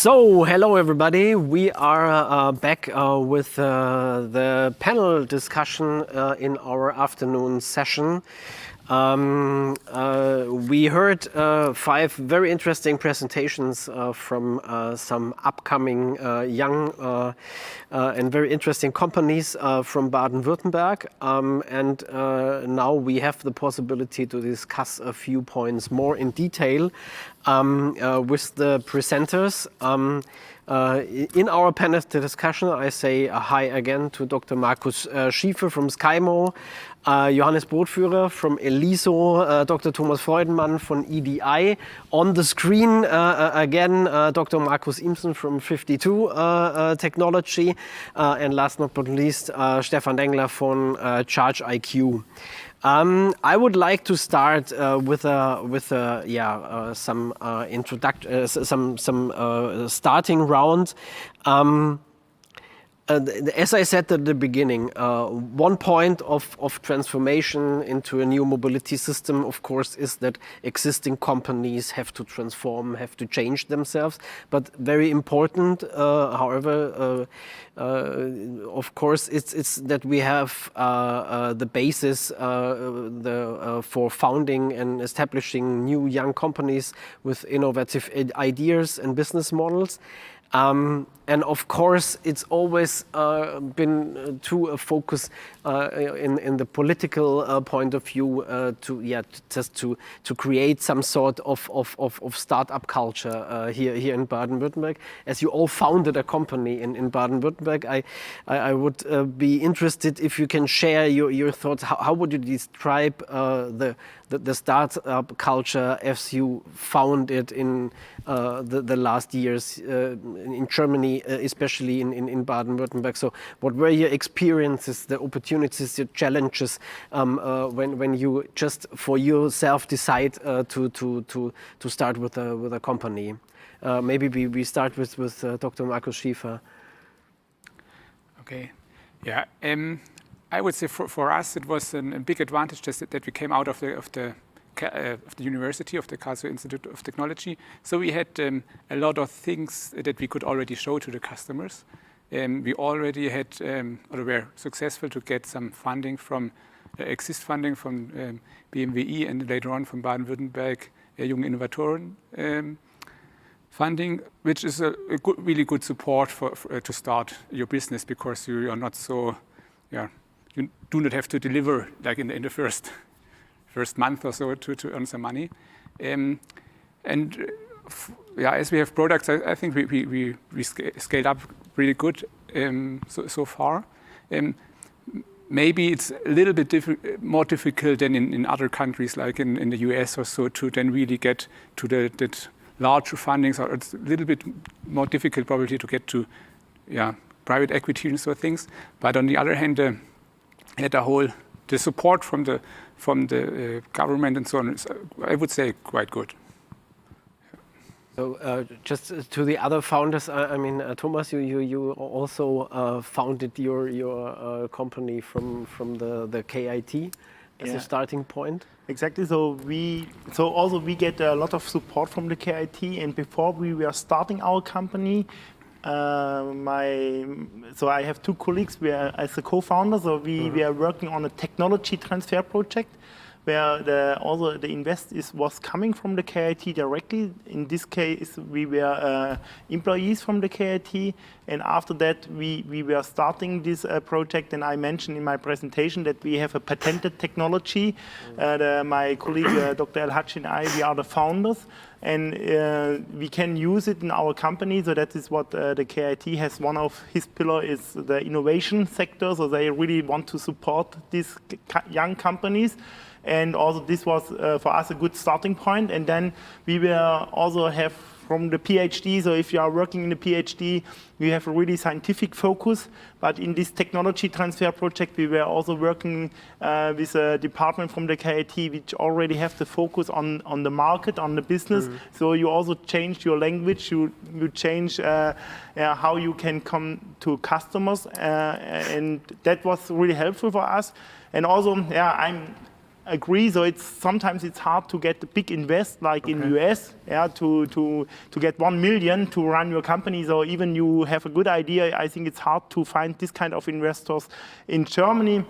So, hello everybody. We are back with the panel discussion in our afternoon session. We heard 5 very interesting presentations from some upcoming young and very interesting companies from Baden-Württemberg. And now we have the possibility to discuss a few points more in detail with the presenters. In our panel discussion, I say hi again to Dr. Markus Schiefer from SkyMo, Johannes Brotführer from Eliso, Dr. Thomas Freudmann from EDI. On the screen again, Dr. Markus Imsen from 52 Technology, and last but not least, Stefan Dengler from Charge IQ. I would like to start with some starting round. As I said at the beginning, one point of transformation into a new mobility system, of course, is that existing companies have to transform, have to change themselves. But very important, however, of course, it's that we have the basis for founding and establishing new young companies with innovative ideas and business models. And of course, it's always been to a focus in the political point of view to create some sort of startup culture here in Baden-Württemberg. As you all founded a company in Baden-Württemberg, I would be interested if you can share your thoughts. How would you describe the startup culture as you found it in the last years in Germany, especially in Baden-Württemberg? So what were your experiences, the opportunities, the challenges when you just for yourself decide to start with a company? Maybe we start with Dr. Markus Schiefer. Okay, yeah. I would say for us it was a big advantage that we came out of the university, of the Karlsruhe Institute of Technology. So we had a lot of things that we could already show to the customers. We already had, or were successful to get some funding from exist funding from BMWI and later on from Baden-Württemberg Junge Innovatoren funding, which is a really good support to start your business, because you are not so, you do not have to deliver like in the first month or so to earn some money. As we have products, I think we scaled up really good so far. Maybe it's a little bit more difficult than in other countries, like in the US or so, to then really get to the larger fundings, or it's a little bit more difficult probably to get to private equity and so things. But on the other hand, had the support from the government and so on is, I would say, quite good. So just to the other founders, I mean, Thomas, you also founded your company from the KIT as a starting point. Exactly. So also we get a lot of support from the KIT, and before we were starting our company, so I have 2 colleagues. We are as a co-founder. So we are working on a technology transfer project, where also the invest was coming from the KIT directly. In this case, we were employees from the KIT, and after that we were starting this project. And I mentioned in my presentation that we have a patented technology. My colleague Dr. El Hadji and I, we are the founders, and we can use it in our company. So that is what the KIT has. One of his pillar is the innovation sector. So they really want to support these young companies. And also this was for us a good starting point. And then we will also have from the PhD. So if you are working in the PhD, we have a really scientific focus. But in this technology transfer project, we were also working with a department from the KIT, which already have the focus on the market, on the business. So you also change your language. You change how you can come to customers. And that was really helpful for us. And also, agree. So sometimes it's hard to get a big invest like in US, to get 1 million to run your company. So even you have a good idea, I think it's hard to find this kind of investors in Germany.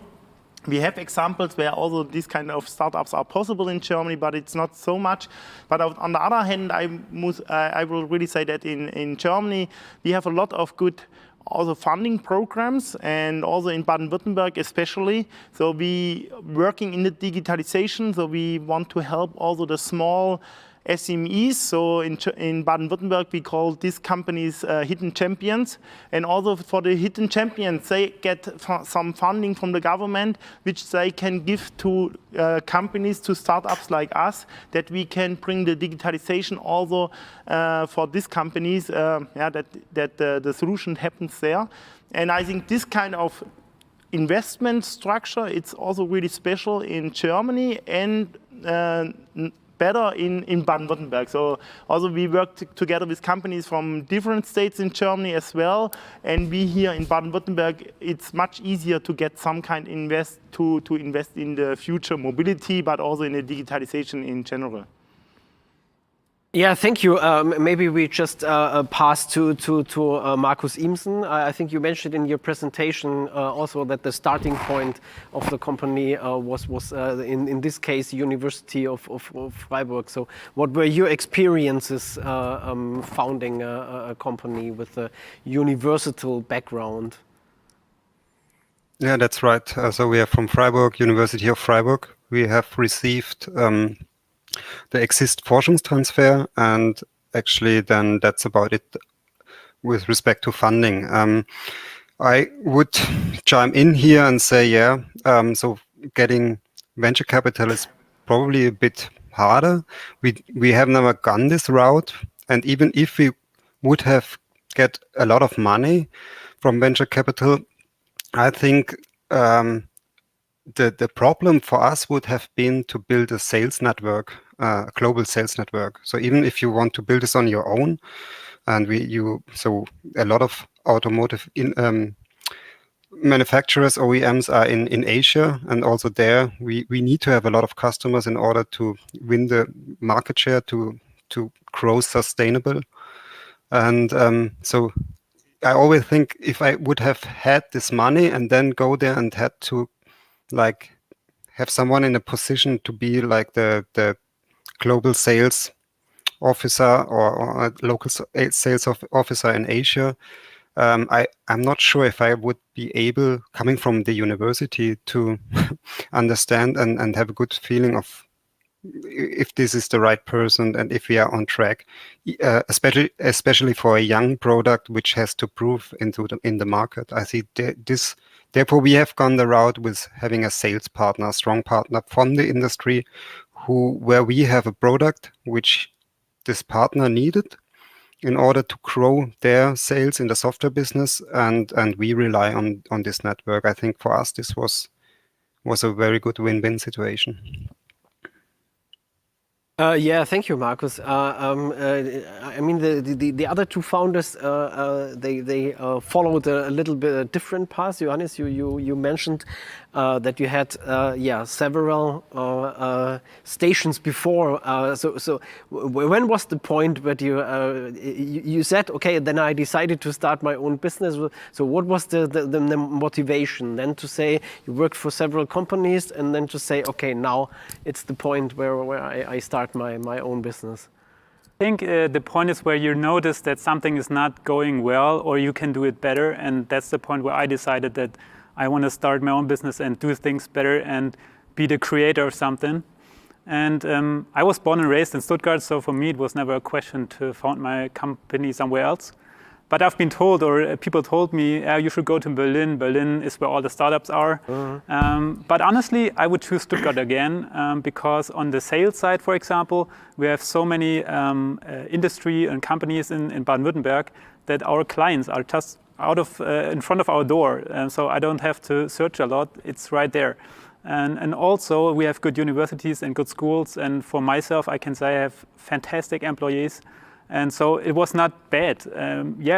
We have examples where also these kind of startups are possible in Germany, but it's not so much. But on the other hand, I will really say that in Germany, we have a lot of good also funding programs, and also in Baden-Württemberg especially. So we working in the digitalization, so we want to help also the small SMEs. So in Baden-Württemberg, we call these companies hidden champions. And also for the hidden champions, they get some funding from the government, which they can give to companies, to startups like us, that we can bring the digitalization also for these companies, that the solution happens there. And I think this kind of investment structure, it's also really special in Germany and better in Baden-Württemberg. So also we work together with companies from different states in Germany as well. And we here in Baden-Württemberg, it's much easier to get some kind to invest in the future mobility, but also in the digitalization in general. Yeah, thank you. Maybe we just pass to Markus Imsen. I think you mentioned in your presentation also that the starting point of the company was in this case University of Freiburg. So, what were your experiences founding a company with a university background? Yeah, that's right. So we are from Freiburg, University of Freiburg. We have received the exist Forschungstransfer, and actually then that's about it with respect to funding. I would chime in here and say, so getting venture capital is probably a bit harder. We have never gone this route, and even if we would have get a lot of money from venture capital, I think the problem for us would have been to build a sales network, a global sales network. So even if you want to build this on your own, and so a lot of automotive manufacturers, OEMs are in Asia, and also there we need to have a lot of customers in order to win the market share, to grow sustainable. And so I always think if I would have had this money and then go there and had to like have someone in a position to be like the global sales officer or a local sales officer in Asia, I'm not sure if I would be able, coming from the university, to understand and have a good feeling of if this is the right person and if we are on track, especially for a young product which has to prove in the market. I see this. Therefore, we have gone the route with having a sales partner, a strong partner from the industry, where we have a product which this partner needed in order to grow their sales in the software business, and we rely on this network. I think for us this was a very good win-win situation. Yeah, thank you, Markus. I mean, the other two founders, they followed a little bit a different path. Johannes, you mentioned that you had several stations before. So when was the point where you said, okay, then I decided to start my own business? So what was the motivation then to say you worked for several companies and then to say, okay, now it's the point where I start my own business? I think the point is where you notice that something is not going well or you can do it better, and that's the point where I decided that I want to start my own business and do things better and be the creator of something. And I was born and raised in Stuttgart, so for me it was never a question to found my company somewhere else. But I've been told, or people told me, you should go to Berlin. Berlin is where all the startups are. But honestly, I would choose Stuttgart again because on the sales side, for example, we have so many industry and companies in Baden-Württemberg that our clients are just in front of our door. So I don't have to search a lot. It's right there. And also we have good universities and good schools. And for myself, I can say I have fantastic employees. And so it was not bad.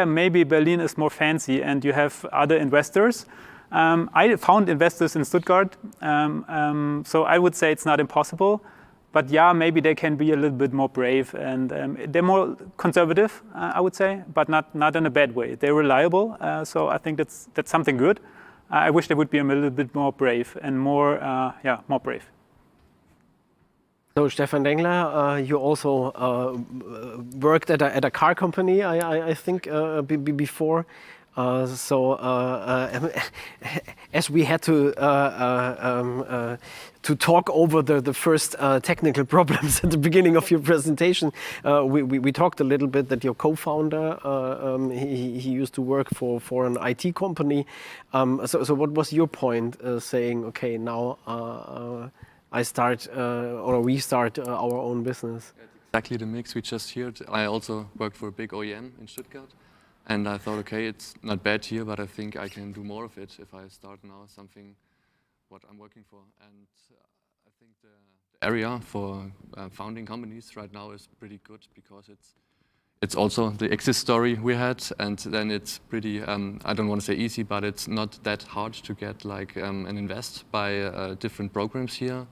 Maybe Berlin is more fancy and you have other investors. I found investors in Stuttgart, so I would say it's not impossible. But yeah, maybe they can be a little bit more brave, and they're more conservative, I would say, but not in a bad way. They're reliable, so I think that's something good. I wish they would be a little bit more brave and more brave. So Stefan Dengler, you also worked at a car company, I think, before. As we had to talk over the first technical problems at the beginning of your presentation, we talked a little bit that your co-founder, he used to work for an IT company. So what was your point saying, okay, now I start or we start our own business? Exactly the mix we just heard. I also worked for a big OEM in Stuttgart. And I thought, okay, it's not bad here, but I think I can do more of it if I start now something what I'm working for. And I think the area for founding companies right now is pretty good because it's also the exit story we had, and then it's pretty, I don't want to say easy, but it's not that hard to get like an invest by different programs here.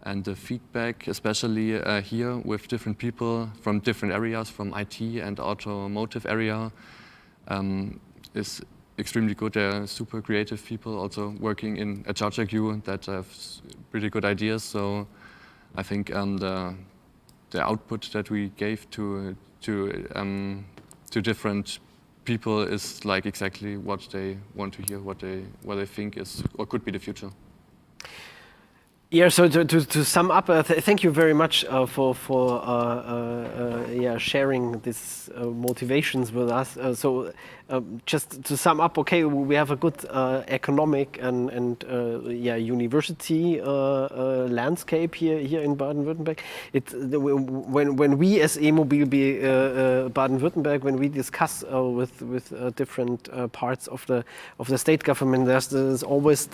And the feedback, especially here with different people from different areas, from IT and automotive area, is extremely good. They're super creative people, also working in a charge like you that have pretty good ideas. So I think the output that we gave to different people is like exactly what they want to hear, what they think is or could be the future. Yeah, so to sum up, thank you very much for sharing these motivations with us. Just to sum up, okay, we have a good economic and university landscape here in Baden-Württemberg. When we as e-mobil Baden-Württemberg, when we discuss with different parts of the state government, there's always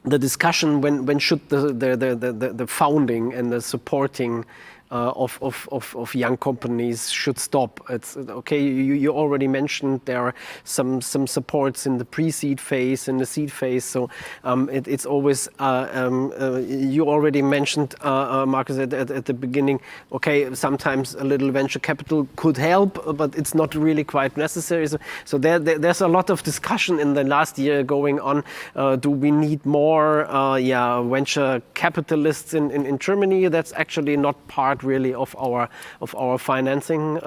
the discussion when should the founding and the supporting of young companies should stop. It's okay. You already mentioned there are some supports in the pre-seed phase and the seed phase. So it's always you already mentioned Marcus at the beginning. Okay, sometimes a little venture capital could help, but it's not really quite necessary. So there's a lot of discussion in the last year going on. Do we need more venture capitalists in Germany? That's actually not part really of our financing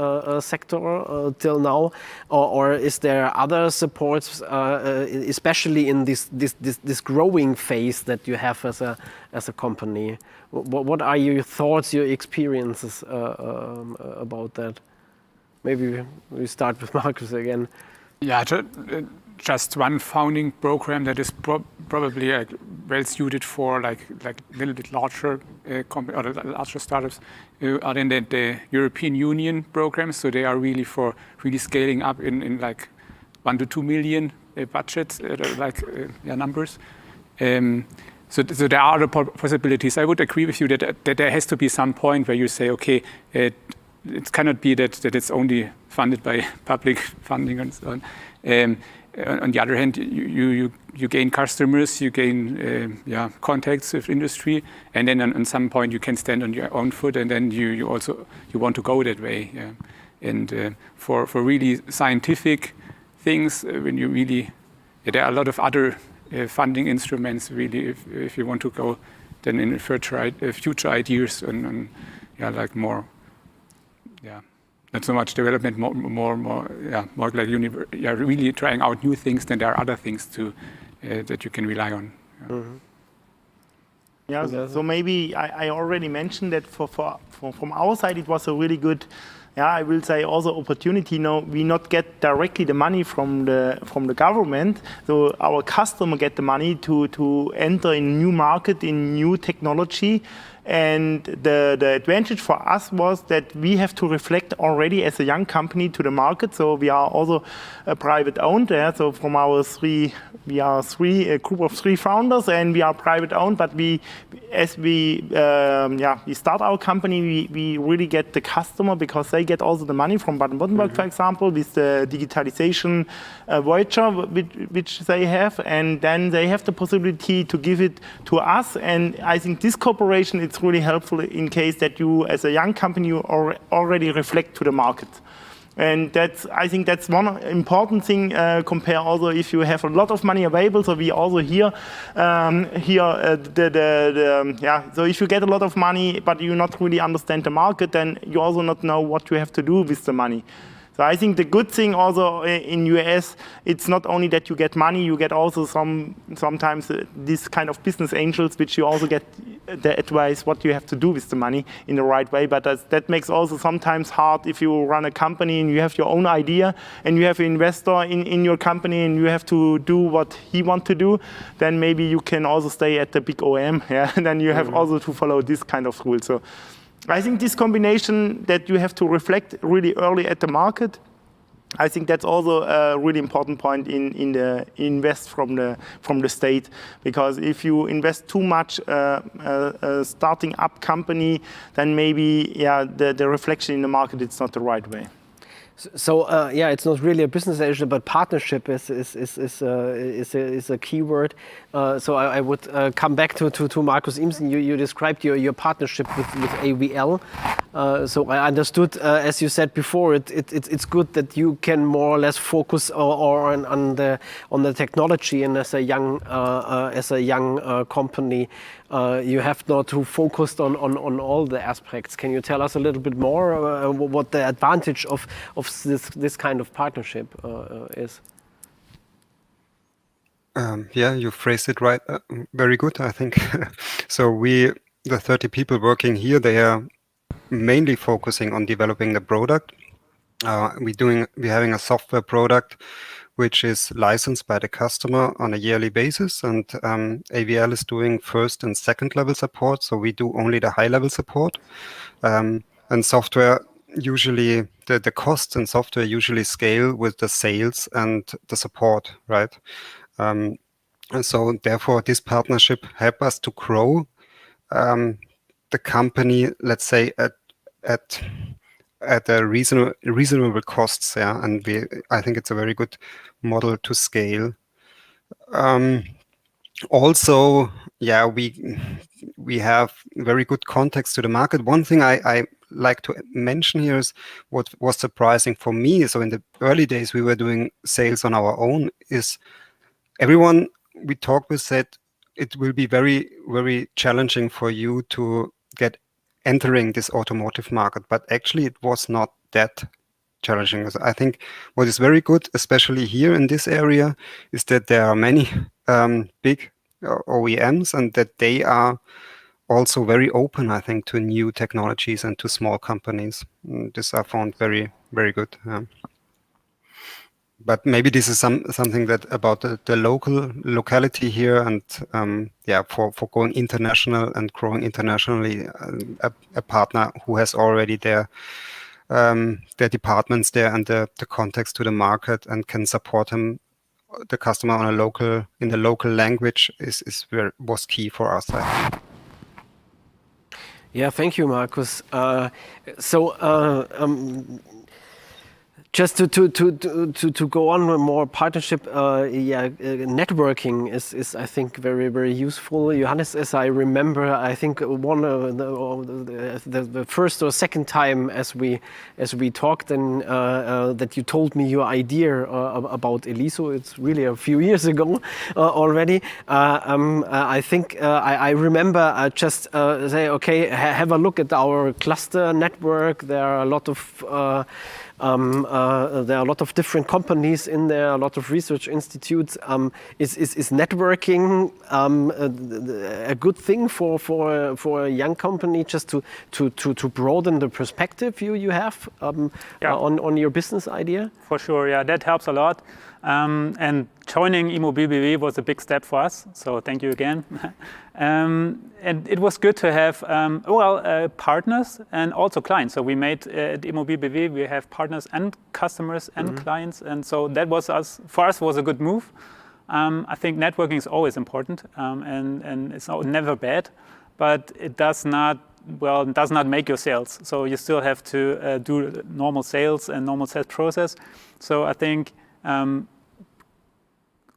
sector till now, or is there other supports, especially in this growing phase that you have as a company? What are your thoughts, your experiences about that? Maybe we start with Marcus again. Yeah, just one founding program that is probably well suited for like a little bit larger or larger startups are then the European Union programs. So they are really for scaling up in like 1 to 2 million budgets, numbers. So there are other possibilities. I would agree with you that there has to be some point where you say, okay, it cannot be that it's only funded by public funding and so on. On the other hand, you gain customers, you gain contacts with industry, and then on some point you can stand on your own foot, and then you also want to go that way. Yeah. And for really scientific things, when you really there are a lot of other funding instruments. Really, if you want to go then in future ideas and like more. Yeah. Not so much development, more like really trying out new things. Then there are other things that you can rely on. Yeah. Mm-hmm. Yeah. So maybe I already mentioned that from our side it was a really good, I will say also opportunity. No, we not get directly the money from the government. So our customer get the money to enter in new market, in new technology. And the advantage for us was that we have to reflect already as a young company to the market. So we are also a private owned. So from our a group of 3 founders, and we are private owned. But we start our company, we really get the customer because they get also the money from Baden-Württemberg, for example, with the digitalization voucher which they have, and then they have the possibility to give it to us. And I think this cooperation, it's really helpful in case that you, as a young company, you already reflect to the market. And I think that's one important thing. Compare also if you have a lot of money available. So we also so if you get a lot of money, but you not really understand the market, then you also not know what you have to do with the money. So I think the good thing also in US, it's not only that you get money, you get also sometimes this kind of business angels, which you also get the advice what you have to do with the money in the right way. But that makes also sometimes hard if you run a company and you have your own idea and you have an investor in your company and you have to do what he wants to do, then maybe you can also stay at the big OEM, yeah? And then you have also to follow this kind of rule. So I think this combination that you have to reflect really early at the market, I think that's also a really important point in the invest from the state, because if you invest too much a starting up company, then maybe the reflection in the market, it's not the right way. So it's not really a business issue, but partnership is a key word. So I would come back to Markus Imsen. You described your partnership with AVL. So I understood, as you said before, it's good that you can more or less focus on the technology, and as a young company, you have not to focus on all the aspects. Can you tell us a little bit more what the advantage of this kind of partnership is? You phrased it right. Very good, I think. So the 30 people working here, they are mainly focusing on developing the product. We're having a software product which is licensed by the customer on a yearly basis, and AVL is doing first and second level support. So we do only the high level support, and software usually the costs in software usually scale with the sales and the support, right? And so therefore this partnership help us to grow the company, let's say at a reasonable costs, and I think it's a very good model to scale. Also, we have very good context to the market. One thing I like to mention here is what was surprising for me. So in the early days, we were doing sales on our own. Is everyone we talked with said it will be very, very challenging for you to get entering this automotive market, but actually it was not that challenging. I think what is very good, especially here in this area, is that there are many big OEMs and that they are also very open, I think, to new technologies and to small companies. This I found very, very good. But maybe this is something that about the locality here, and for going international and growing internationally, a partner who has already their departments there and the context to the market and can support the customer in the local language was key for us, I think. Yeah, thank you, Markus. Just to go on with more partnership, networking is I think very, very useful. Johannes, as I remember, I think one of the first or second time as we talked, and that you told me your idea about Eliso. It's really a few years ago already. I think I remember just say, okay, have a look at our cluster network. There are a lot of different companies in there, a lot of research institutes. Is networking a good thing for a young company, just to broaden the perspective you have on your business idea? For sure, yeah, that helps a lot. And joining e-mobil BW was a big step for us, so thank you again. And it was good to have partners and also clients. So we made at e-mobil BW, we have partners and customers and clients, and so that was for us was a good move. I think networking is always important, and it's never bad, but it does not does not make your sales. So you still have to do normal sales and normal sales process. So I think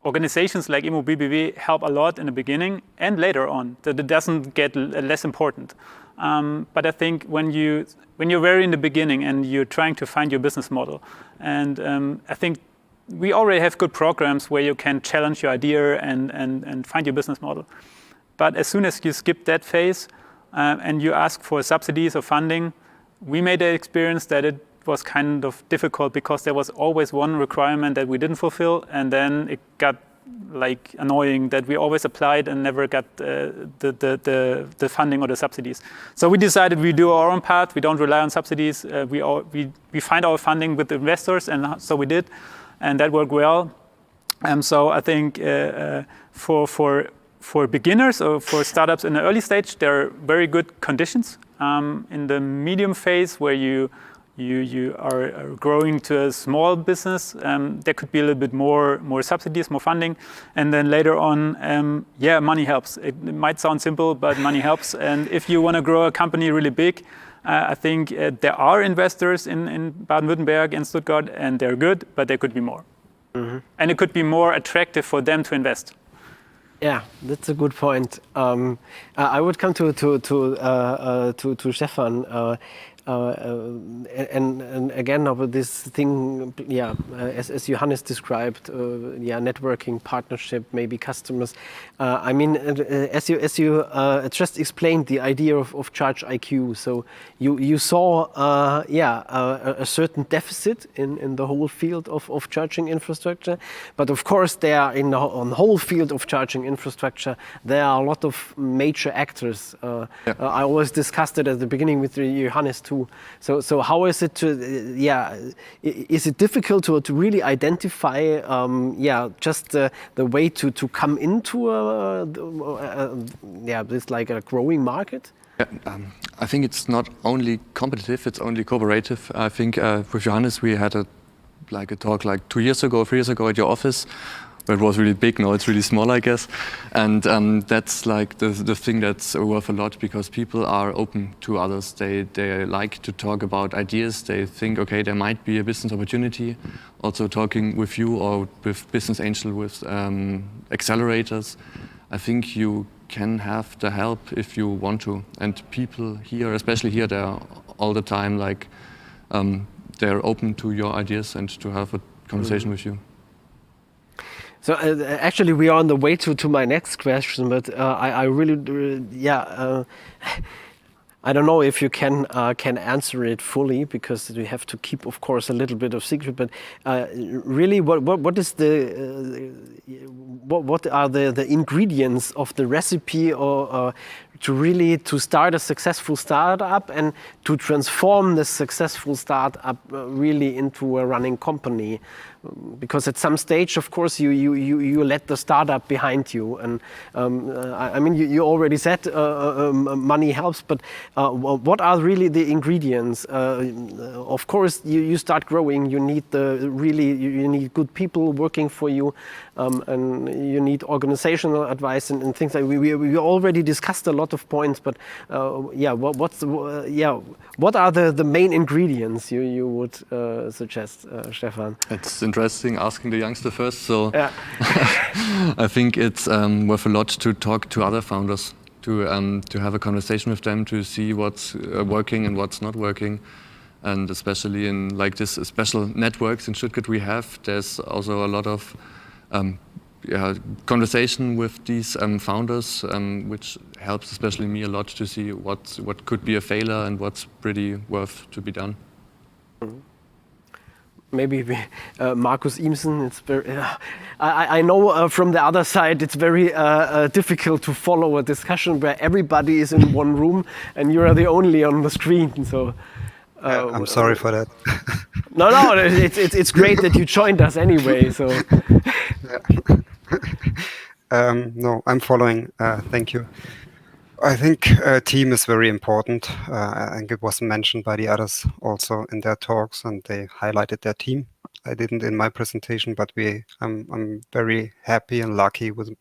organizations like e-mobil BV help a lot in the beginning and later on. That it doesn't get less important. But I think when you're very in the beginning and you're trying to find your business model, and I think we already have good programs where you can challenge your idea and find your business model. But as soon as you skip that phase and you ask for subsidies or funding, we made the experience that it was kind of difficult because there was always one requirement that we didn't fulfill, and then it got like annoying that we always applied and never got the funding or the subsidies. So we decided we do our own part. We don't rely on subsidies. We find our funding with investors, and so we did, and that worked well. So I think for beginners or for startups in the early stage, there are very good conditions. In the medium phase, where you are growing to a small business, there could be a little bit more subsidies, more funding, and then later on, money helps. It might sound simple, but money helps. And if you want to grow a company really big, I think there are investors in Baden-Württemberg and Stuttgart, and they're good, but there could be more, and it could be more attractive for them to invest. Yeah, that's a good point. I would come to Stefan. And again, about this thing, as Johannes described, networking, partnership, maybe customers. I mean, as you just explained, the idea of Charge IQ. So you saw, a certain deficit in the whole field of charging infrastructure. But of course, on the whole field of charging infrastructure, there are a lot of major actors. I always discussed it at the beginning with Johannes too. So how is it is it difficult to really identify just the way to come into this like a growing market? I think it's not only competitive, it's only cooperative. I think with Johannes we had a talk like 3 years ago at your office. It was really big, now it's really small, I guess. And that's like the thing that's worth a lot, because people are open to others. They like to talk about ideas. They think, okay, there might be a business opportunity. Also talking with you or with Business Angel, with accelerators. I think you can have the help if you want to. And people here, especially here, they're all the time like, they're open to your ideas and to have a conversation with you. So actually, we are on the way to my next question, but I really, I don't know if you can answer it fully, because we have to keep, of course, a little bit of secret. But really, what is what are the ingredients of the recipe, or to start a successful startup and to transform the successful startup really into a running company? Because at some stage, of course, you let the startup behind you, and I mean, you already said money helps, but what are really the ingredients? Of course, you start growing. You need you need good people working for you, and you need organizational advice and things like. We already discussed a lot of points, but what are the main ingredients you would suggest, Stefan? It's interesting asking the youngster first. So I think it's worth a lot to talk to other founders, to have a conversation with them, to see what's working and what's not working. And especially in like this special networks in Stuttgart there's also a lot of conversation with these founders, which helps especially me a lot to see what could be a failure and what's pretty worth to be done. Maybe Markus Imsen. It's very. I know from the other side, it's very difficult to follow a discussion where everybody is in one room and you are the only on the screen. So I'm sorry for that. No, it's great that you joined us anyway. So no, I'm following. Thank you. I think team is very important. I think it was mentioned by the others also in their talks, and they highlighted their team. I didn't in my presentation, but I'm very happy and lucky with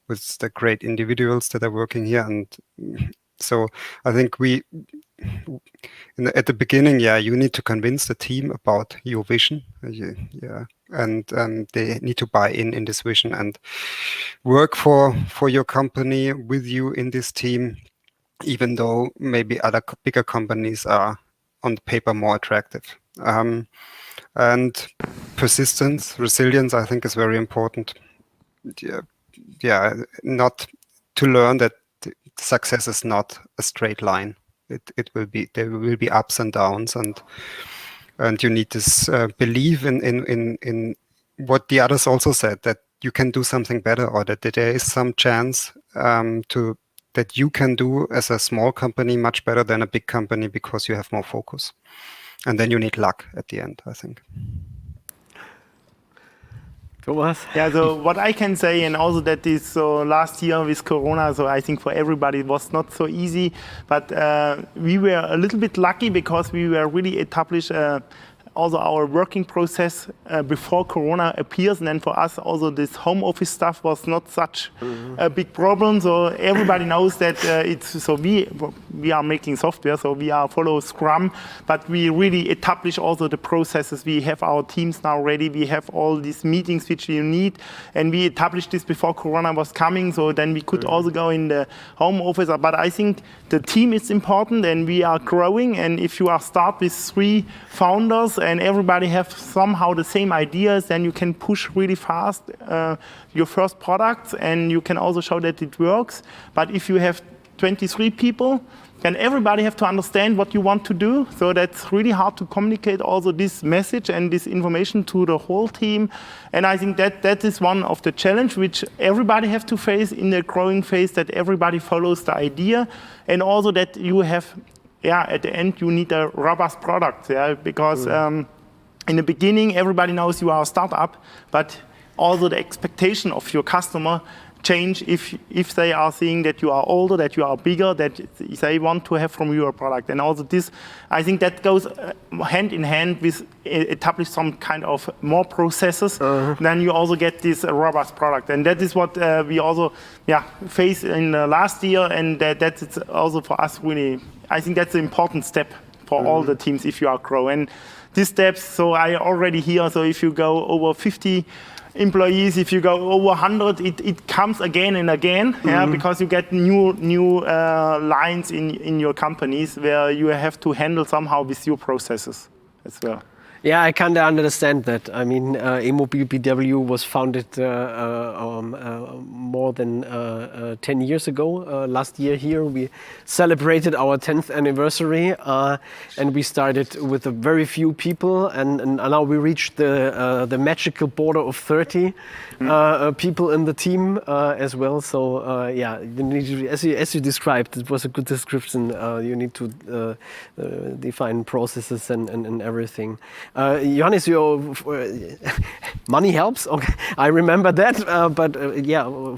the great individuals that are working here, and So I think at the beginning, you need to convince the team about your vision, and they need to buy in this vision and work for your company with you in this team, even though maybe other bigger companies are on paper more attractive. And persistence, resilience, I think is very important. Not to learn that success is not a straight line. There will be ups and downs, and you need this belief in what the others also said, that you can do something better, or that there is some chance that you can do as a small company much better than a big company because you have more focus. And then you need luck at the end, I think. Thomas? Yeah, so what I can say, and also that is so last year with Corona, so I think for everybody it was not so easy, but we were a little bit lucky because we were really established also our working process before Corona appears, and then for us also this home office stuff was not such a big problem. So everybody knows that we are making software, so we are follow Scrum, but we really establish also the processes. We have our teams now ready. We have all these meetings which you need, and we established this before Corona was coming. So then we could also go in the home office. But I think the team is important, and we are growing. And if you start with 3 founders and everybody have somehow the same ideas, then you can push really fast your first products, and you can also show that it works. But if you have 23 people, then everybody have to understand what you want to do. So that's really hard to communicate also this message and this information to the whole team. And I think that is one of the challenge which everybody have to face in the growing phase, that everybody follows the idea, and also that you have at the end, you need a robust product, because in the beginning, everybody knows you are a startup, but also the expectation of your customer change if they are seeing that you are older, that you are bigger, that they want to have from your product. And also this, I think that goes hand in hand with establish some kind of more processes, then you also get this robust product. And that is what we also face in last year, and that is also for us really, I think that's an important step for all the teams if you are growing. These steps, so I already hear, so if you go over 50 employees, if you go over 100, it comes again and again, because you get new lines in your companies where you have to handle somehow with your processes as well. Yeah, I kind of understand that. I mean, e-mobil BW was founded more than 10 years ago. Last year here, we celebrated our 10th anniversary, and we started with a very few people, and now we reached the magical border of 30 people in the team as well. So you need to, as you described, it was a good description. You need to define processes and everything. Johannes, money helps. Okay, I remember that. But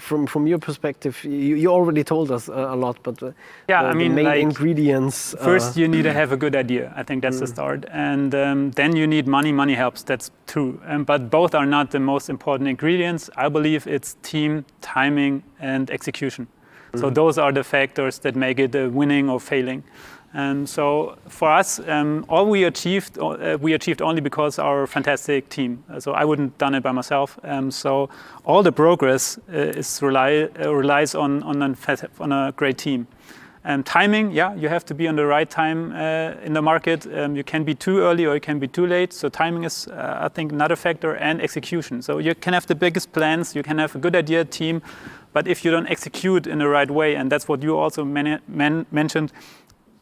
from your perspective, you already told us a lot. But I mean, the main ingredients. First, you need to have a good idea. I think that's the start, and then you need money. Money helps. That's true. But both are not the most important ingredients. I believe it's team, timing, and execution. So those are the factors that make it a winning or failing. So for us, all we achieved only because our fantastic team. So I wouldn't done it by myself. So all the progress relies on a great team. Timing, you have to be on the right time in the market. You can be too early or you can be too late. So timing is, I think, another factor, and execution. So you can have the biggest plans, you can have a good idea team, but if you don't execute in the right way, and that's what you also mentioned,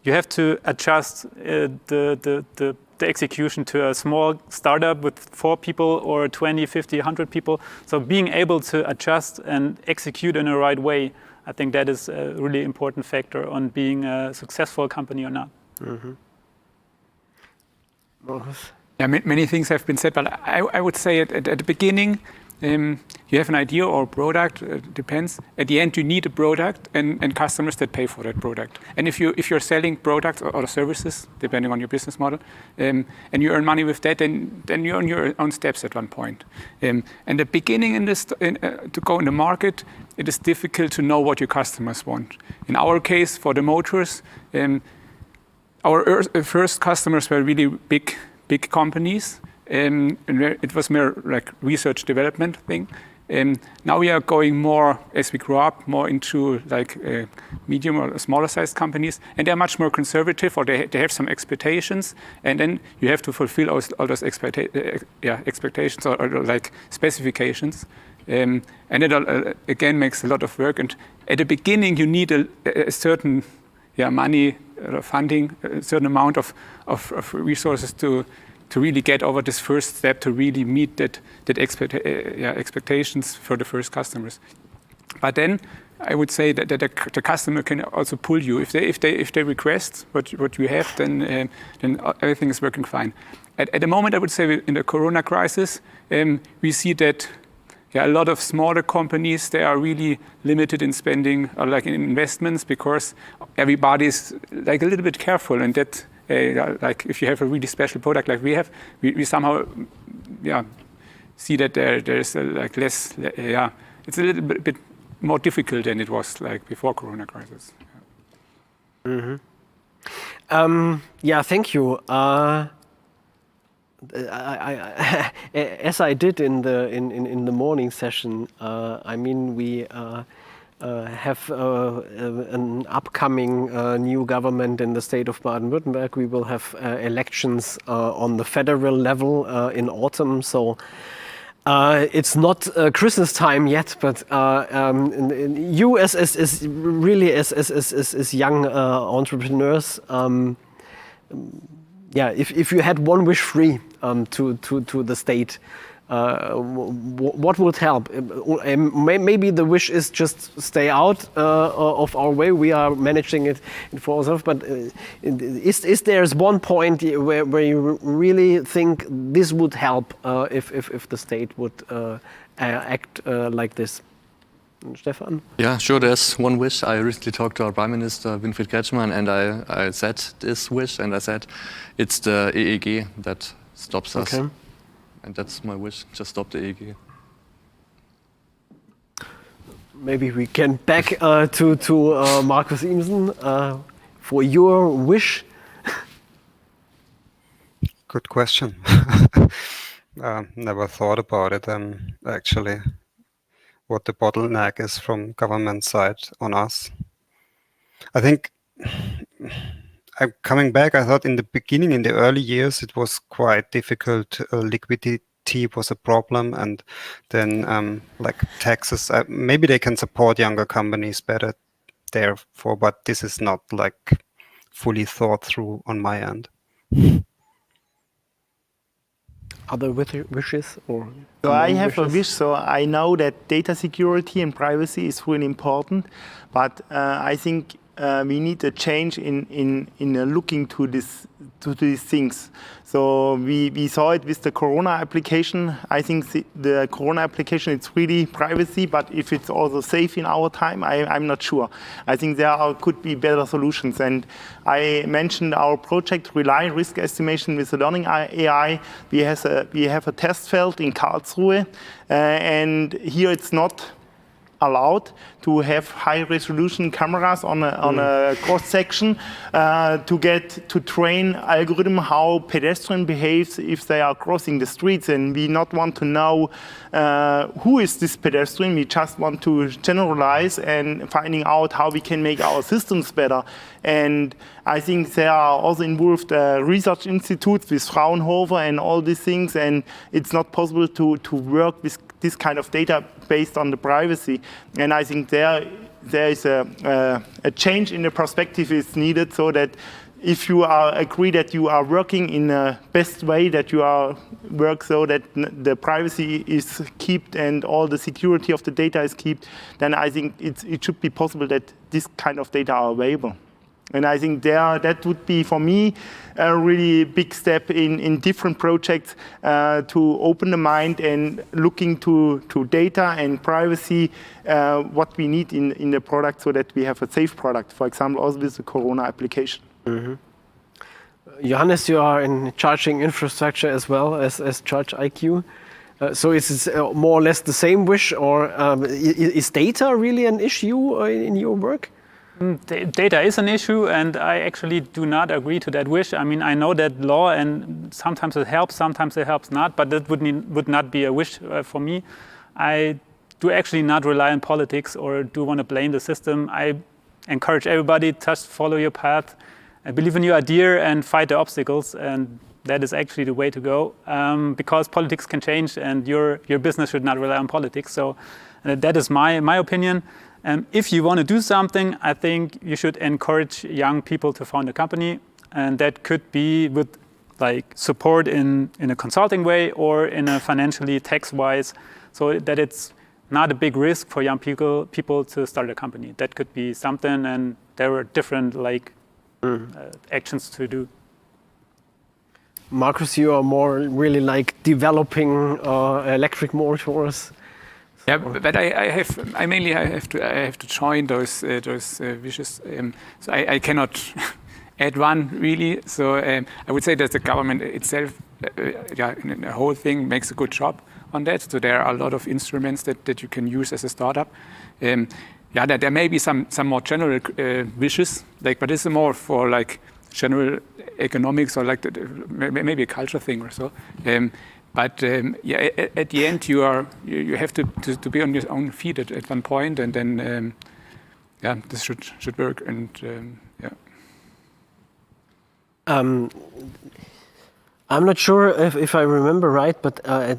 you have to adjust the execution to a small startup with 4 people or 20, 50, 100 people. So being able to adjust and execute in the right way, I think that is a really important factor on being a successful company or not. Yeah, many things have been said, but I would say at the beginning, you have an idea or a product, depends. At the end, you need a product and customers that pay for that product. And if you're selling products or services, depending on your business model, and you earn money with that, then you're on your own steps at one point. And the beginning to go in the market, it is difficult to know what your customers want. In our case, for the motors, our first customers were really big companies. It was more like research development thing. Now we are going more, as we grow up, more into like medium or smaller sized companies, and they're much more conservative, or they have some expectations, and then you have to fulfill all those expectations or like specifications. And it again makes a lot of work. And at the beginning, you need a certain money, funding, a certain amount of resources to really get over this first step, to really meet that expectations for the first customers. But then I would say that the customer can also pull you if they request what you have, then everything is working fine. At the moment, I would say in the Corona crisis, we see that a lot of smaller companies, they are really limited in spending or like in investments, because everybody's like a little bit careful, and that. Like if you have a really special product like we have, we somehow see that there's like less, it's a little bit more difficult than it was like before Corona crisis. Mm-hmm. Thank you. As I did in the morning session, I mean we have an upcoming new government in the state of Baden-Württemberg. We will have elections on the federal level in autumn. So it's not Christmas time yet, but you as young entrepreneurs, if you had one wish free to the state, what would help? Maybe the wish is just stay out of our way. We are managing it for ourselves. But is there one point where you really think this would help if the state would act like this? Stefan? Yeah, sure. There's one wish. I recently talked to our Prime Minister, Winfried Kretschmann, and I said this wish, and I said it's the EEG that stops us. Okay. And that's my wish, just stop the EEG. Maybe we can back to Markus Imsen for your wish. Good question. Never thought about it, actually, what the bottleneck is from government side on us. I think, coming back, I thought in the beginning, in the early years, it was quite difficult. Liquidity was a problem, and then like taxes. Maybe they can support younger companies better, therefore, but this is not like fully thought through on my end. Other wishes or? So I have a wish. So I know that data security and privacy is really important, but I think we need a change in looking to these things. So we saw it with the Corona application. I think the Corona application, it's really privacy, but if it's also safe in our time, I'm not sure. I think could be better solutions. And I mentioned our project Rely Risk Estimation with the Learning AI. We have a test field in Karlsruhe, and here it's not allowed to have high-resolution cameras on a cross-section to train algorithm how pedestrian behaves if they are crossing the streets. And we not want to know who is this pedestrian. We just want to generalize and finding out how we can make our systems better. And I think there are also involved research institutes with Fraunhofer and all these things. And it's not possible to work with this kind of data based on the privacy. And I think there is a change in the perspective is needed, so that if you agree that you are working in the best way, that you work so that the privacy is kept and all the security of the data is kept, then I think it should be possible that this kind of data are available. And I think that would be, for me, a really big step in different projects to open the mind and looking to data and privacy, what we need in the product so that we have a safe product, for example, also with the Corona application. Johannes, you are in charging infrastructure as well as Charge IQ. So is it more or less the same wish, or is data really an issue in your work? Data is an issue, and I actually do not agree to that wish. I mean, I know that law, and sometimes it helps, sometimes it helps not, but that would not be a wish for me. I do actually not rely on politics or do want to blame the system. I encourage everybody, just follow your path, believe in your idea, and fight the obstacles, and that is actually the way to go, because politics can change, and your business should not rely on politics. So that is my opinion. If you want to do something, I think you should encourage young people to found a company, and that could be with like support in a consulting way or in a financially tax-wise, so that it's not a big risk for young people to start a company. That could be something, and there are different actions to do. Markus, you are more really like developing electric motors. Yeah, but I mainly have to join those wishes. So I cannot add one really. So I would say that the government itself, in the whole thing, makes a good job on that. So there are a lot of instruments that you can use as a startup. There may be some more general wishes, but it's more for like general economics or like maybe a culture thing or so. But at the end, you have to be on your own feet at one point, and then this should work. And I'm not sure if I remember right, but I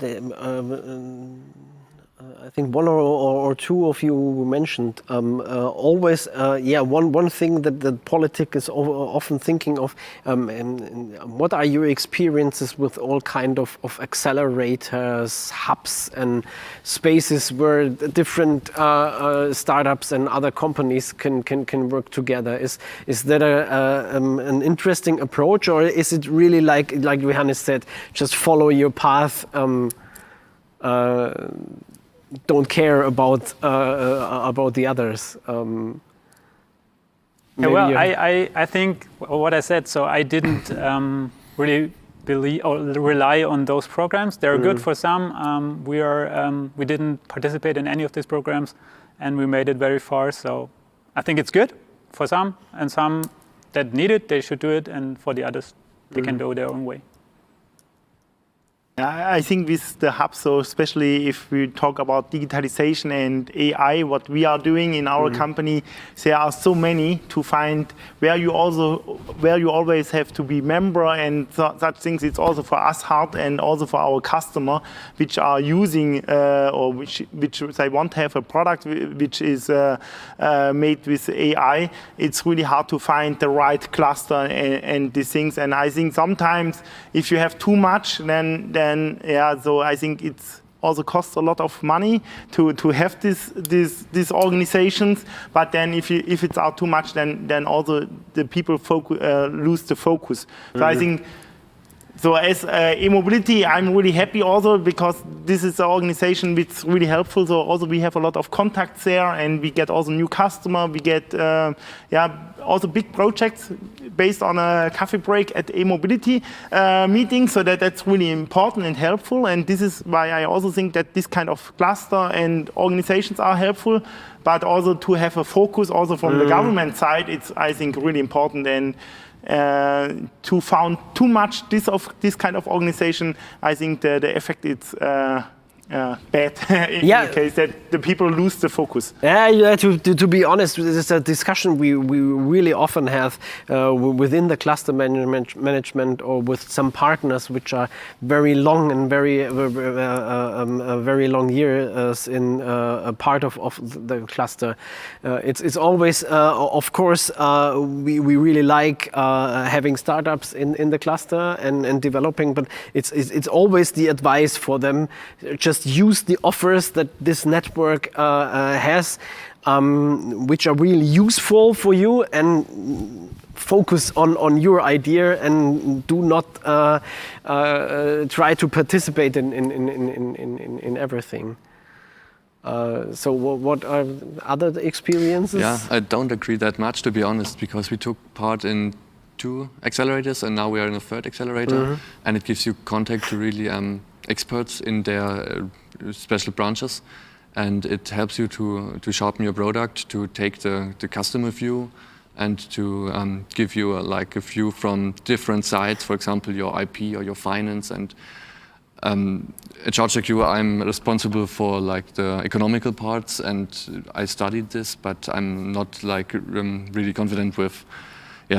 think one or two of you mentioned always, one thing that politics is often thinking of. What are your experiences with all kind of accelerators, hubs, and spaces where different startups and other companies can work together? Is that an interesting approach, or is it really like Johannes said, just follow your path? Don't care about the others. I think what I said. So I didn't really believe or rely on those programs. They're good for some. We didn't participate in any of these programs, and we made it very far. So I think it's good for some, and some that need it, they should do it, and for the others, they can go their own way. I think with the hub, so especially if we talk about digitalization and AI, what we are doing in our company, there are so many to find where you always have to be member and such things. It's also for us hard, and also for our customer, which are using or which they want to have a product which is made with AI. It's really hard to find the right cluster and these things. And I think sometimes if you have too much, so I think it's also costs a lot of money to have these organizations. But then if it's out too much, then also the people lose the focus. So I think. So as e-mobility, I'm really happy also because this is an organization which is really helpful. So also we have a lot of contacts there, and we get also new customer. We get also big projects based on a coffee break at e-mobility meeting. So that's really important and helpful. And this is why I also think that this kind of cluster and organizations are helpful. But also to have a focus also from the government side, it's I think really important. And to found too much this kind of organization, I think the effect is bad in the case that the people lose the focus. To be honest, this is a discussion we really often have within the cluster management or with some partners which are very long and very long years in a part of the cluster. It's always, of course, we really like having startups in the cluster and developing, but it's always the advice for them, just use the offers that this network has, which are really useful for you, and focus on your idea and do not try to participate in everything. So what are other experiences? Yeah, I don't agree that much, to be honest, because we took part in 2 accelerators and now we are in a 3rd accelerator, and it gives you contact to really experts in their special branches, and it helps you to sharpen your product, to take the customer view, and to give you a view from different sides, for example, your IP or your finance. And at ChargeIQ, I'm responsible for the economical parts, and I studied this, but I'm not really confident with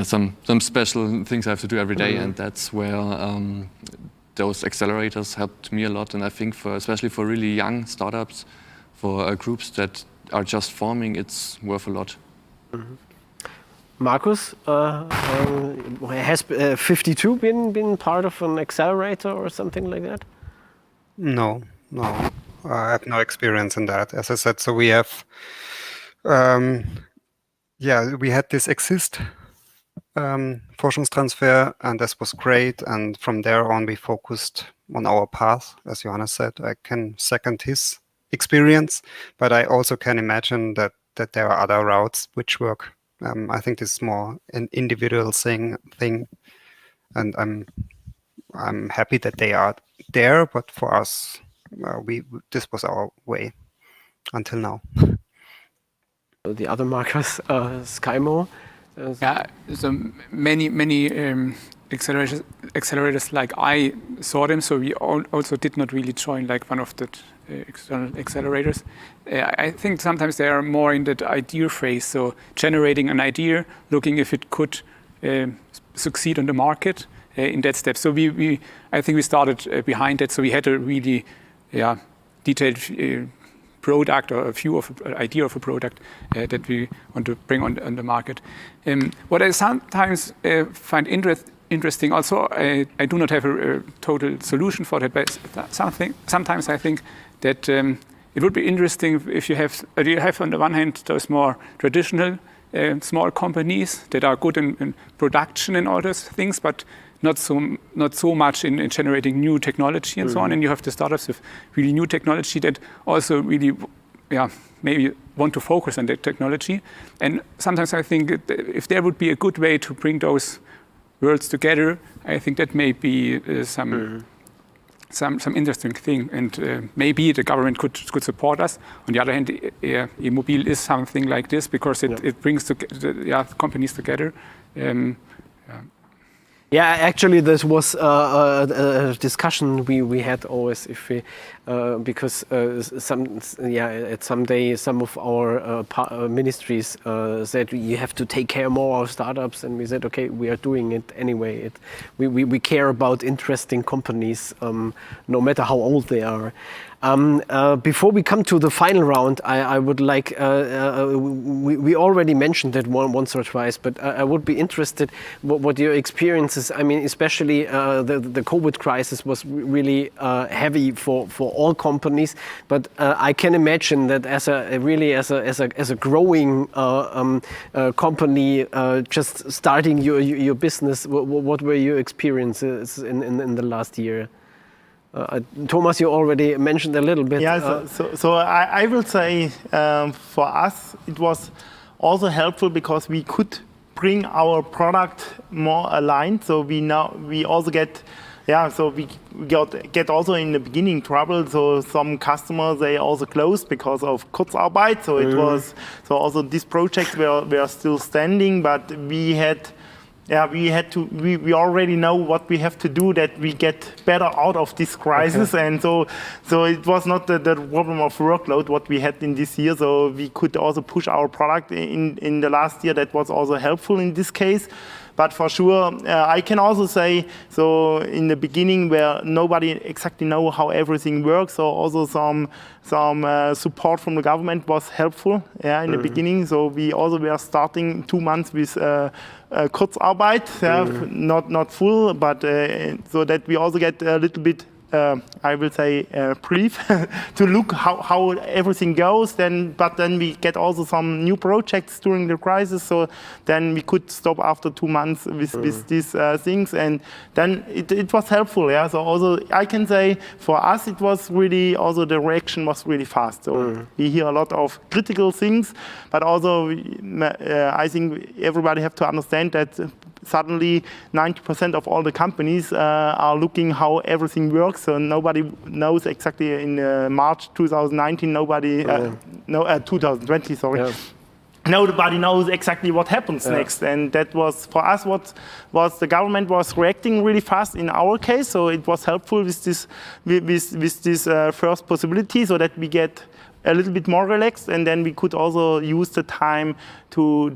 some special things I have to do every day, and that's where those accelerators helped me a lot. And I think especially for really young startups, for groups that are just forming, it's worth a lot. Markus, has 52 been part of an accelerator or something like that? No. I have no experience in that. As I said, so we have, we had this exist Forschungstransfer, and this was great. And from there on, we focused on our path. As Johannes said, I can second his experience, but I also can imagine that there are other routes which work. I think this is more an individual thing, and I'm happy that they are there. But for us, this was our way until now. The other Markus, Skymo. So many accelerators like I saw them. So we also did not really join one of the external accelerators. I think sometimes they are more in that idea phase, so generating an idea, looking if it could succeed on the market in that step. So I think we started behind that, so we had a really detailed product or a view of an idea of a product that we want to bring on the market. What I sometimes find interesting also, I do not have a total solution for that, but sometimes I think that it would be interesting if you have on the one hand those more traditional small companies that are good in production and all those things, but not so much in generating new technology and so on. And you have the startups with really new technology that also really maybe want to focus on that technology. And sometimes I think if there would be a good way to bring those worlds together, I think that may be some interesting thing, and maybe the government could support us. On the other hand, e-mobil is something like this because it brings companies together. Yeah, actually, this was a discussion we had always because someday some of our ministries said you have to take care more of startups, and we said okay, we are doing it anyway. We care about interesting companies, no matter how old they are. Before we come to the final round, I would like, we already mentioned that once or twice, but I would be interested what your experiences, I mean, especially the COVID crisis was really heavy for all companies, but I can imagine that as a growing company, just starting your business, what were your experiences in the last year? Thomas, you already mentioned a little bit. Yeah, so I will say for us it was also helpful because we could bring our product more aligned. So we also get we get also in the beginning trouble. So some customers, they also closed because of Kurzarbeit. So it was also these projects were still standing, but we already know what we have to do that we get better out of this crisis. Okay. And so it was not the problem of workload what we had in this year. So we could also push our product in the last year. That was also helpful in this case. But for sure, I can also say, so in the beginning where nobody exactly know how everything works, so also some support from the government was helpful in the beginning. So we also were starting 2 months with Kurzarbeit, not full, but so that we also get a little bit I will say, brief to look how everything goes. But then we get also some new projects during the crisis. So then we could stop after 2 months with these things, and then it was helpful. Yeah. So also I can say for us it was really also the reaction was really fast. So we hear a lot of critical things, but also I think everybody have to understand that suddenly 90% of all the companies are looking how everything works. So nobody knows exactly in March 2019, 2020, sorry. Yeah. Nobody knows exactly what happens next, and that was for us what was the government was reacting really fast in our case. So it was helpful with this first possibility, so that we get a little bit more relaxed, and then we could also use the time to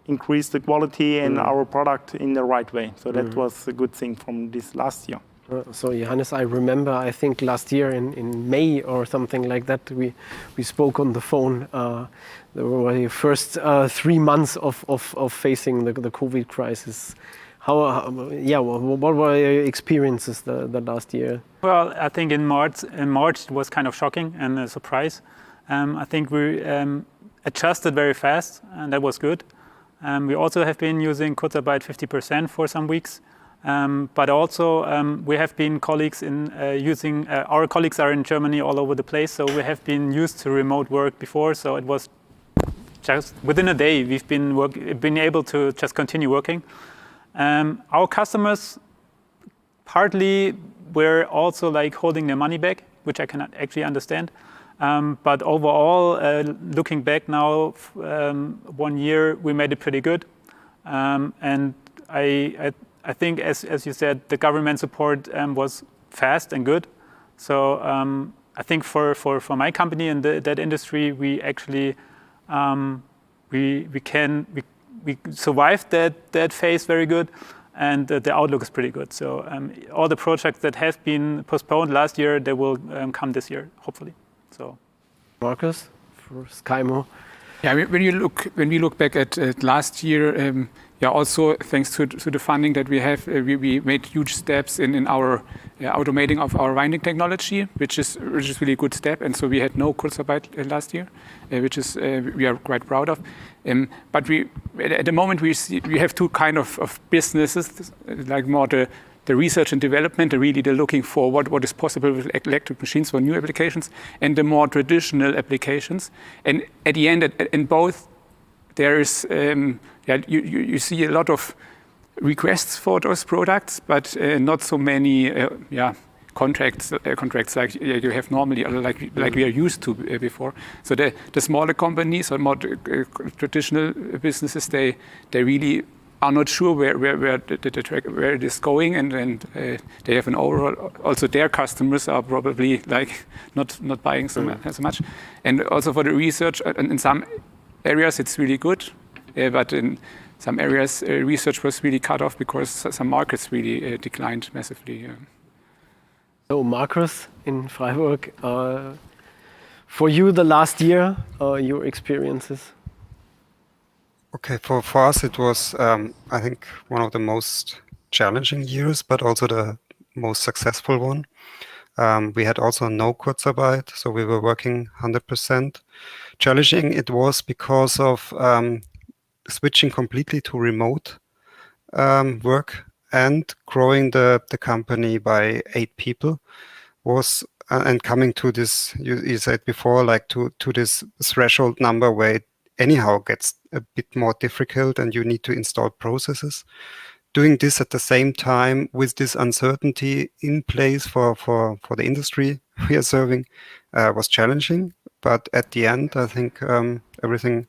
increase the quality and our product in the right way. So that was a good thing from this last year. So Johannes, I remember, I think last year in May or something like that, we spoke on the phone. There were the first 3 months of facing the COVID crisis. What were your experiences the last year? Well, I think in March it was kind of shocking and a surprise. I think we adjusted very fast, and that was good. We also have been using Kurzarbeit 50% for some weeks, but also we have been colleagues in using. Our colleagues are in Germany all over the place, so we have been used to remote work before. So it was just within a day we've been able to just continue working. Our customers partly were also like holding their money back, which I cannot actually understand. But overall, looking back now, 1 year, we made it pretty good. And I think, as you said, the government support was fast and good. So I think for my company and that industry, we actually we survived that phase very good, and the outlook is pretty good. So all the projects that have been postponed last year, they will come this year, hopefully. So, Markus, for Skymo. Yeah, when we look back at last year, also thanks to the funding that we have, we made huge steps in our automating of our winding technology, which is really a good step. And so we had no Kurzarbeit last year, which is we are quite proud of. But at the moment we have two kind of businesses, like more the research and development, really they're looking for what is possible with electric machines for new applications, and the more traditional applications. And at the end, in both, there is you see a lot of requests for those products, but not so many contracts like you have normally, or like we are used to before. So the smaller companies or more traditional businesses, they really are not sure where it is going, and they have an overall. Also, their customers are probably like not buying so much, and also for the research. In some areas, it's really good, but in some areas, research was really cut off because some markets really declined massively. So, Markus in Freiburg, for you, the last year, your experiences. Okay, for us it was, I think, one of the most challenging years, but also the most successful one. We had also no Kurzarbeit, so we were working 100%. Challenging it was because of switching completely to remote work and growing the company by 8 people was, and coming to this, you said before, like to this threshold number where it anyhow gets a bit more difficult and you need to install processes. Doing this at the same time with this uncertainty in place for the industry we are serving was challenging. But at the end, I think everything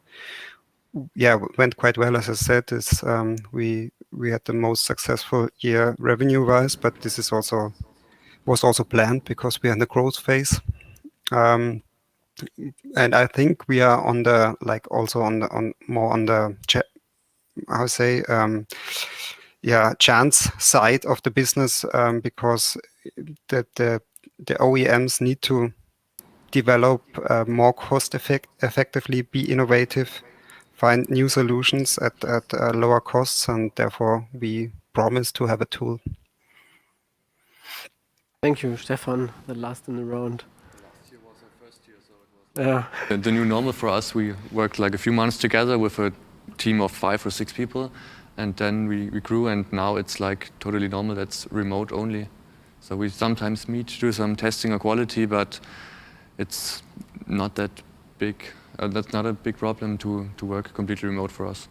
went quite well. As I said, we had the most successful year revenue-wise, but this is was also planned because we are in the growth phase. And I think we are on the chance side of the business, because the OEMs need to develop more cost effectively, be innovative, find new solutions at lower costs, and therefore we promise to have a tool. Thank you, Stefan, the last in the round. Last year was our first year, so it was the new normal for us. We worked like a few months together with a team of 5 or 6 people, and then we grew, and now it's like totally normal. That's remote only. So we sometimes meet, do some testing or quality, but it's not that big. That's not a big problem to work completely remote for us.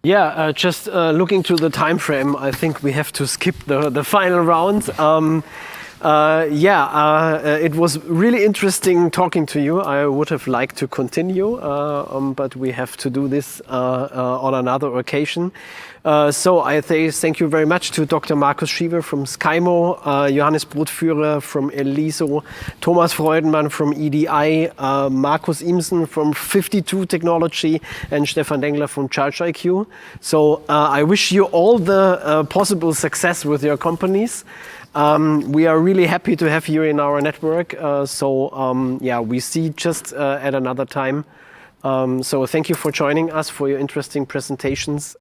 Yeah, just looking to the time frame, I think we have to skip the final round. It was really interesting talking to you. I would have liked to continue, but we have to do this on another occasion. So I thank you very much to Dr. Markus Schiever from Skymo, Johannes Brotführer from Eliso, Thomas Freudmann from EDI, Markus Imsen from 52 Technology, and Stefan Dengler from ChargeIQ. So I wish you all the possible success with your companies. We are really happy to have you in our network. We see just at another time. So thank you for joining us, for your interesting presentations.